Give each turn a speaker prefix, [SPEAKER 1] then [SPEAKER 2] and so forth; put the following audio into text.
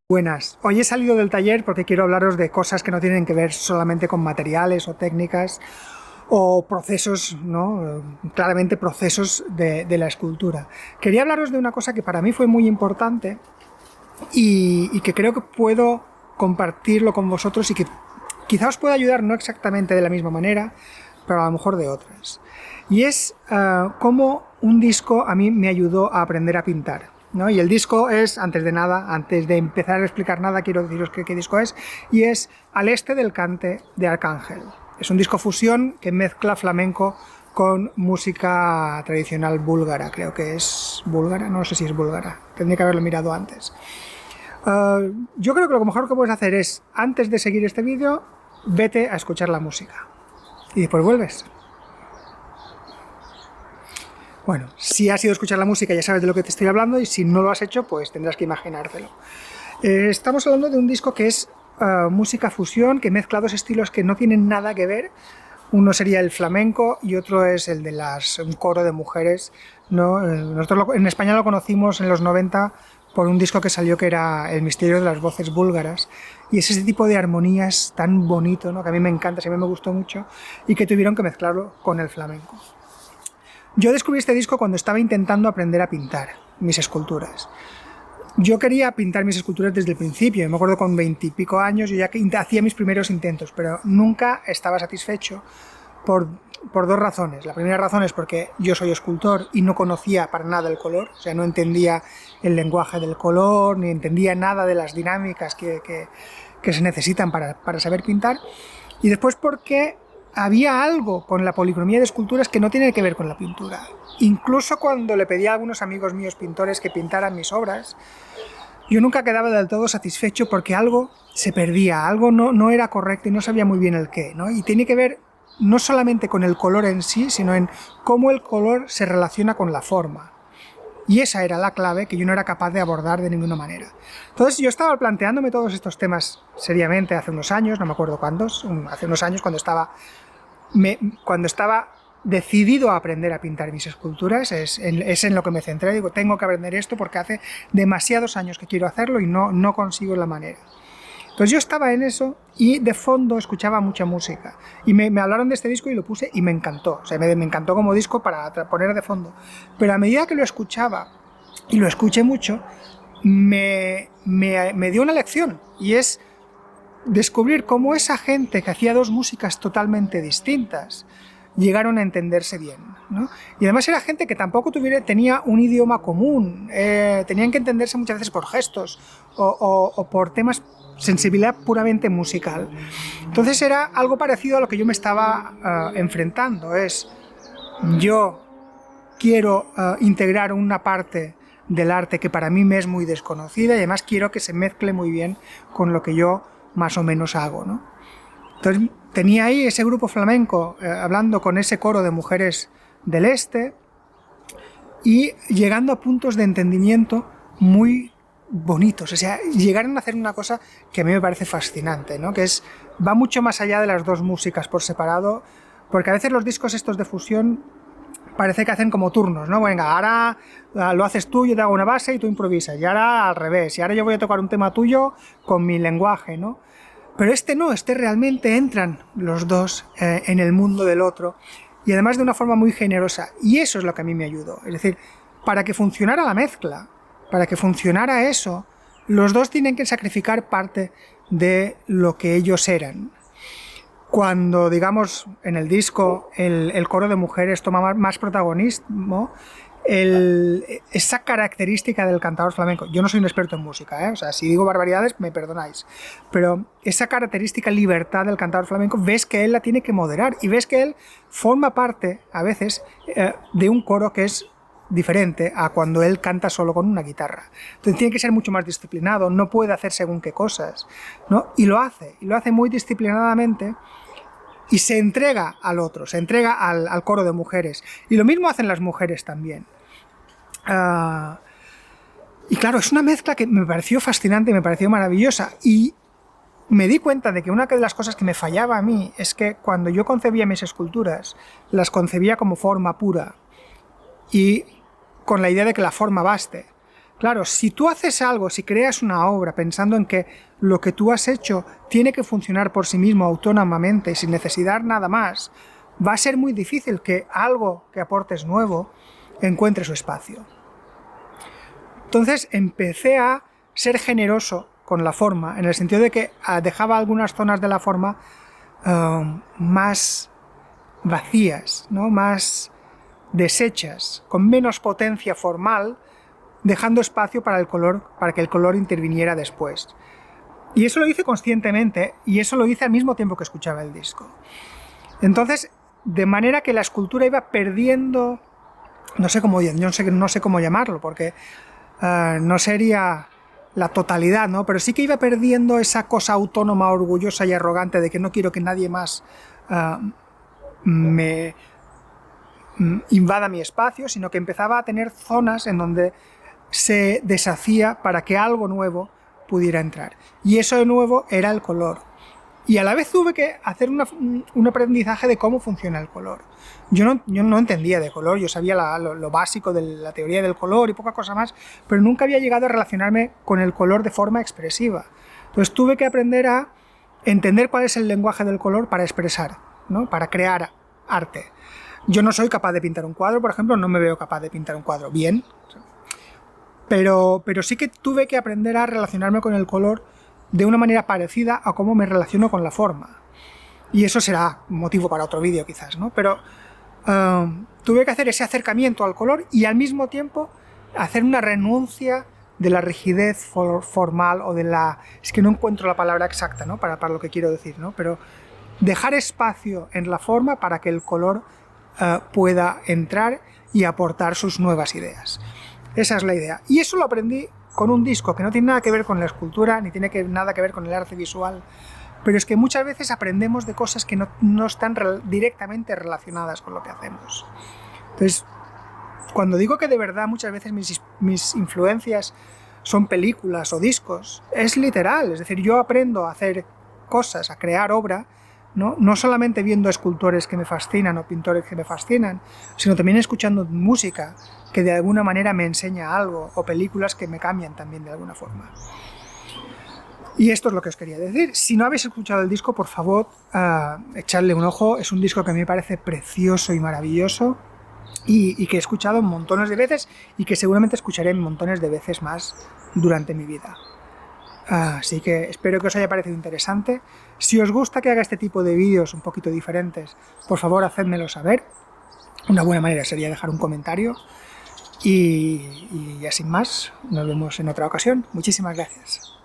[SPEAKER 1] Buenas. Hoy he salido del taller porque quiero hablaros de cosas que no tienen que ver solamente con materiales o técnicas o procesos, ¿no? Claramente procesos de la escultura. Quería hablaros de una cosa que para mí fue muy importante y que creo que puedo compartirlo con vosotros y que quizá os pueda ayudar no exactamente de la misma manera, pero a lo mejor de otras. Y es cómo un disco a mí me ayudó a aprender a pintar, ¿no? Y el disco es, antes de nada, antes de empezar a explicar nada, quiero deciros qué disco es, y es Al este del Cante de Arcángel. Es un disco fusión que mezcla flamenco con música tradicional búlgara, creo que es búlgara, no sé si es búlgara, tendría que haberlo mirado antes. Yo creo que lo mejor que puedes hacer es, antes de seguir este vídeo, vete a escuchar la música y después vuelves. Bueno, si has ido a escuchar la música ya sabes de lo que te estoy hablando, y si no lo has hecho, pues tendrás que imaginártelo. Estamos hablando de un disco que es música fusión, que mezcla dos estilos que no tienen nada que ver. Uno sería el flamenco y otro es el de un coro de mujeres, ¿no? Nosotros en España lo conocimos en los 90 por un disco que salió que era El misterio de las voces búlgaras, y es ese tipo de armonías tan bonito, ¿no? Que a mí me encanta, siempre me gustó mucho, y que tuvieron que mezclarlo con el flamenco. Yo descubrí este disco cuando estaba intentando aprender a pintar mis esculturas. Yo quería pintar mis esculturas desde el principio, me acuerdo con 20 y pico años, yo ya hacía mis primeros intentos, pero nunca estaba satisfecho por dos razones. La primera razón es porque yo soy escultor y no conocía para nada el color, o sea, no entendía el lenguaje del color, ni entendía nada de las dinámicas que se necesitan para saber pintar. Y después porque había algo con la policromía de esculturas que no tiene que ver con la pintura. Incluso cuando le pedí a algunos amigos míos pintores que pintaran mis obras, yo nunca quedaba del todo satisfecho porque algo se perdía, algo no era correcto y no sabía muy bien el qué, ¿no? Y tiene que ver no solamente con el color en sí, sino en cómo el color se relaciona con la forma. Y esa era la clave que yo no era capaz de abordar de ninguna manera. Entonces yo estaba planteándome todos estos temas seriamente hace unos años, no me acuerdo cuántos, hace unos años cuando estaba decidido a aprender a pintar mis esculturas, es en lo que me centré. Digo, tengo que aprender esto porque hace demasiados años que quiero hacerlo y no consigo la manera. Entonces yo estaba en eso y de fondo escuchaba mucha música. Y me hablaron de este disco y lo puse y me encantó. O sea, me encantó como disco para poner de fondo. Pero a medida que lo escuchaba, y lo escuché mucho, me dio una lección. Y es descubrir cómo esa gente que hacía dos músicas totalmente distintas llegaron a entenderse bien, ¿no? Y además era gente que tampoco tenía un idioma común, tenían que entenderse muchas veces por gestos o por temas, sensibilidad puramente musical. Entonces era algo parecido a lo que yo me estaba enfrentando, yo quiero integrar una parte del arte que para mí me es muy desconocida y además quiero que se mezcle muy bien con lo que yo más o menos hago, ¿no? Entonces tenía ahí ese grupo flamenco hablando con ese coro de mujeres del este y llegando a puntos de entendimiento muy bonitos. O sea, llegaron a hacer una cosa que a mí me parece fascinante, ¿no? Que va mucho más allá de las dos músicas por separado, porque a veces los discos estos de fusión parece que hacen como turnos, ¿no? Venga, ahora lo haces tú, yo te hago una base y tú improvisas, y ahora al revés, y ahora yo voy a tocar un tema tuyo con mi lenguaje, ¿no? Pero este realmente entran los dos en el mundo del otro, y además de una forma muy generosa, y eso es lo que a mí me ayudó. Es decir, para que funcionara la mezcla, para que funcionara eso, los dos tienen que sacrificar parte de lo que ellos eran. Cuando, digamos, en el disco el coro de mujeres toma más protagonismo, esa característica del cantador flamenco, yo no soy un experto en música, o sea, si digo barbaridades me perdonáis, pero esa característica libertad del cantador flamenco, ves que él la tiene que moderar y ves que él forma parte a veces de un coro que es diferente a cuando él canta solo con una guitarra. Entonces tiene que ser mucho más disciplinado, no puede hacer según qué cosas, ¿no? Y lo hace muy disciplinadamente. Y se entrega al otro, se entrega al coro de mujeres. Y lo mismo hacen las mujeres también. Y claro, es una mezcla que me pareció fascinante, me pareció maravillosa. Y me di cuenta de que una de las cosas que me fallaba a mí es que cuando yo concebía mis esculturas, las concebía como forma pura y con la idea de que la forma baste. Claro, si tú haces algo, si creas una obra pensando en que lo que tú has hecho tiene que funcionar por sí mismo autónomamente y sin necesidad nada más, va a ser muy difícil que algo que aportes nuevo encuentre su espacio. Entonces empecé a ser generoso con la forma, en el sentido de que dejaba algunas zonas de la forma más vacías, ¿no? Más deshechas, con menos potencia formal, dejando espacio para el color, para que el color interviniera después. Y eso lo hice conscientemente, y eso lo hice al mismo tiempo que escuchaba el disco. Entonces, de manera que la escultura iba perdiendo, no sé cómo llamarlo, porque no sería la totalidad, ¿no? Pero sí que iba perdiendo esa cosa autónoma, orgullosa y arrogante de que no quiero que nadie más me invada mi espacio, sino que empezaba a tener zonas en donde se deshacía para que algo nuevo pudiera entrar. Y eso de nuevo era el color. Y a la vez tuve que hacer un aprendizaje de cómo funciona el color. Yo no entendía de color, yo sabía lo básico de la teoría del color y poca cosa más, pero nunca había llegado a relacionarme con el color de forma expresiva. Entonces tuve que aprender a entender cuál es el lenguaje del color para expresar, ¿no? Para crear arte. Yo no soy capaz de pintar un cuadro, por ejemplo, no me veo capaz de pintar un cuadro bien, pero sí que tuve que aprender a relacionarme con el color de una manera parecida a cómo me relaciono con la forma. Y eso será motivo para otro vídeo quizás, ¿no? Pero tuve que hacer ese acercamiento al color y al mismo tiempo hacer una renuncia de la rigidez formal o de la... Es que no encuentro la palabra exacta, ¿no? Para lo que quiero decir, ¿no? Pero dejar espacio en la forma para que el color pueda entrar y aportar sus nuevas ideas. Esa es la idea. Y eso lo aprendí con un disco que no tiene nada que ver con la escultura, ni tiene nada que ver con el arte visual, pero es que muchas veces aprendemos de cosas que no están directamente relacionadas con lo que hacemos. Entonces, cuando digo que de verdad muchas veces mis influencias son películas o discos, es literal, es decir, yo aprendo a hacer cosas, a crear obra, no solamente viendo escultores que me fascinan o pintores que me fascinan, sino también escuchando música que de alguna manera me enseña algo, o películas que me cambian también de alguna forma. Y esto es lo que os quería decir. Si no habéis escuchado el disco, por favor, echadle un ojo. Es un disco que a mí me parece precioso y maravilloso, y que he escuchado montones de veces, y que seguramente escucharé montones de veces más durante mi vida. Así que espero que os haya parecido interesante. Si os gusta que haga este tipo de vídeos un poquito diferentes, por favor, hacedmelo saber. Una buena manera sería dejar un comentario. Y ya sin más, nos vemos en otra ocasión. Muchísimas gracias.